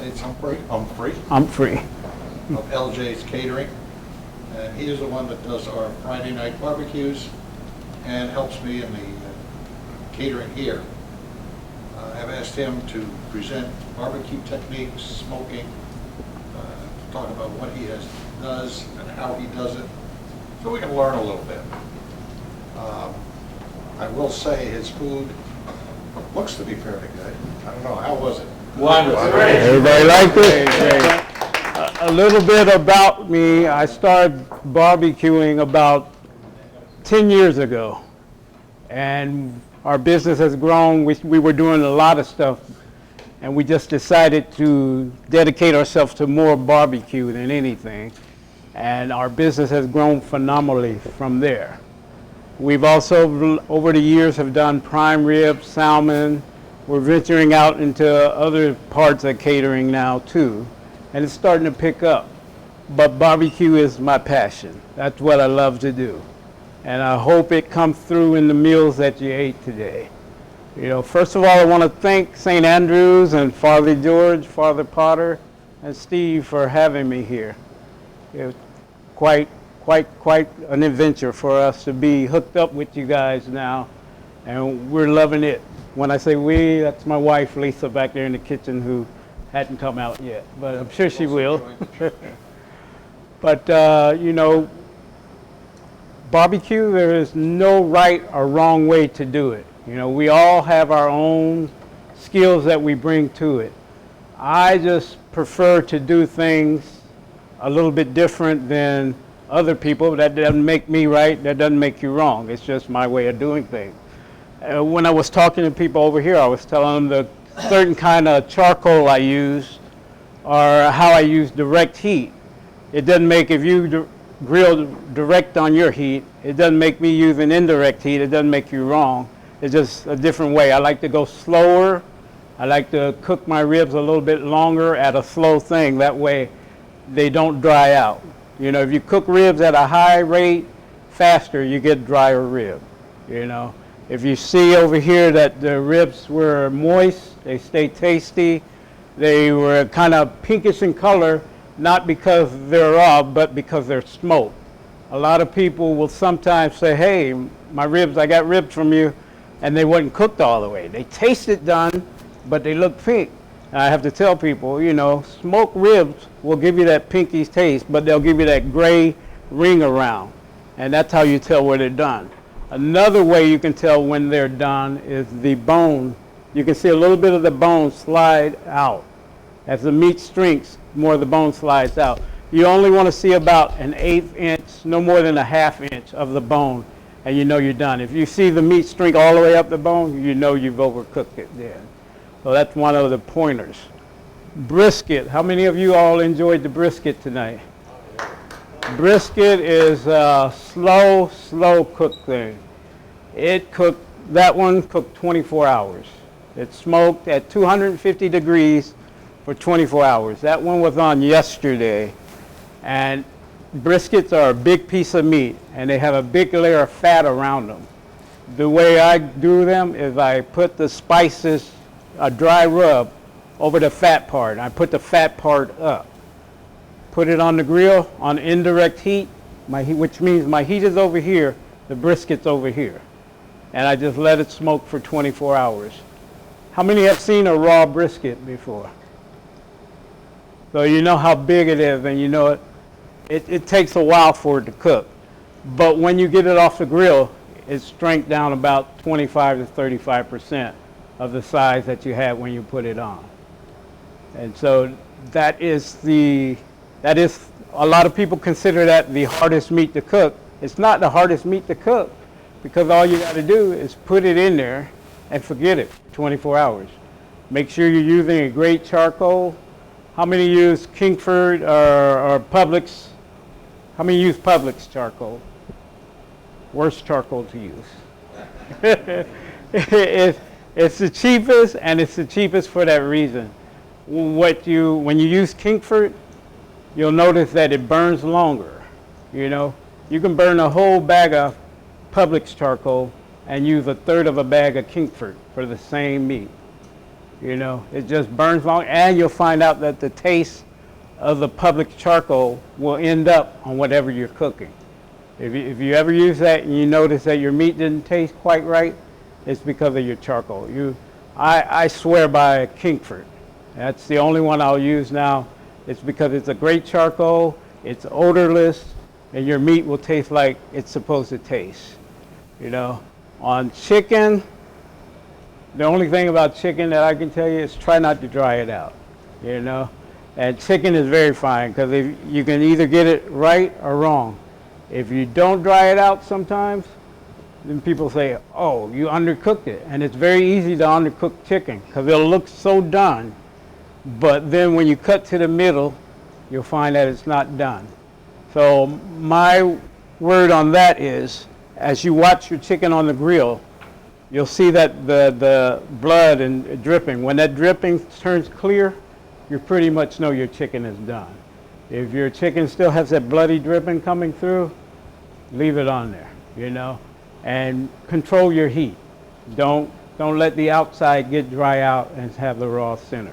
It's Umphrey Umphrey. of LJ's Catering. And he is the one that does our Friday night barbecues and helps me in the catering here. I've asked him to present barbecue techniques, smoking, talk about what he does and how he does it, so we can learn a little bit. I will say his food looks to be fairly good. I don't know, how was it? Wonderful. Everybody liked it? A little bit about me. I started barbecuing about 10 years ago, and our business has grown. We were doing a lot of stuff, and we just decided to dedicate ourselves to more barbecue than anything, and our business has grown phenomenally from there. We've also, over the years, have done prime rib, salmon. We're venturing out into other parts of catering now too, and it's starting to pick up. But barbecue is my passion. That's what I love to do. And I hope it comes through in the meals that you ate today. You know, first of all, I want to thank St. Andrews and Father George, Father Potter, and Steve for having me here. It was quite an adventure for us to be hooked up with you guys now, and we're loving it. When I say we, that's my wife, Lisa, back there in the kitchen, who hadn't come out yet, but I'm sure she will. But, you know, barbecue, there is no right or wrong way to do it. You know, we all have our own skills that we bring to it. I just prefer to do things a little bit different than other people. That doesn't make me right, that doesn't make you wrong. It's just my way of doing things. When I was talking to people over here, I was telling them the certain kind of charcoal I use or how I use direct heat. It doesn't make, if you grill direct on your heat, it doesn't make me use an indirect heat. It doesn't make you wrong. It's just a different way. I like to go slower. I like to cook my ribs a little bit longer at a slow thing. That way they don't dry out. You know, if you cook ribs at a high rate, faster, you get drier rib, you know. If you see over here that the ribs were moist, they stay tasty, they were kind of pinkish in color, not because they're raw, but because they're smoked. A lot of people will sometimes say, hey, my ribs, I got ribs from you, and they weren't cooked all the way. They tasted done, but they look pink. And I have to tell people, you know, smoked ribs will give you that pinky taste, but they'll give you that gray ring around. And that's how you tell where they're done. Another way you can tell when they're done is the bone. You can see a little bit of the bone slide out. As the meat shrinks, more of the bone slides out. You only want to see about an 1/8 inch, no more than a 1/2 inch of the bone, and you know you're done. If you see the meat shrink all the way up the bone, you know you've overcooked it then. So that's one of the pointers. Brisket. How many of you all enjoyed the brisket tonight? Brisket is a slow cook thing. That one cooked 24 hours. It's smoked at 250 degrees for 24 hours. That one was on yesterday. And briskets are a big piece of meat, and they have a big layer of fat around them. The way I do them is I put the spices, a dry rub, over the fat part. I put the fat part up. Put it on the grill on indirect heat, which means my heat is over here, the brisket's over here. And I just let it smoke for 24 hours. How many have seen a raw brisket before? So you know how big it is, and you know it takes a while for it to cook. But when you get it off the grill, it's shrank down about 25 to 35% of the size that you had when you put it on. And so that is, a lot of people consider that the hardest meat to cook. It's not the hardest meat to cook, because all you got to do is put it in there and forget it for 24 hours. Make sure you're using a great charcoal. How many use Kingford or Publix? How many use Publix charcoal? Worst charcoal to use. It's the cheapest, and it's the cheapest for that reason. When you use Kingford, you'll notice that it burns longer. You know, you can burn a whole bag of Publix charcoal and use 1/3 of a bag of Kingford for the same meat. You know, it just burns long, and you'll find out that the taste of the public charcoal will end up on whatever you're cooking. If you ever use that and you notice that your meat didn't taste quite right, it's because of your charcoal. I swear by Kingford. That's the only one I'll use now. It's because it's a great charcoal, it's odorless, and your meat will taste like it's supposed to taste. You know, on chicken, the only thing about chicken that I can tell you is try not to dry it out, you know. And chicken is very fine because you can either get it right or wrong. If you don't dry it out sometimes, then people say, oh, you undercooked it. And it's very easy to undercook chicken because it'll look so done. But then when you cut to the middle, you'll find that it's not done. So my word on that is, as you watch your chicken on the grill, you'll see that the blood and dripping. When that dripping turns clear, you pretty much know your chicken is done. If your chicken still has that bloody dripping coming through, leave it on there, you know, and control your heat. Don't let the outside get dry out and have the raw center.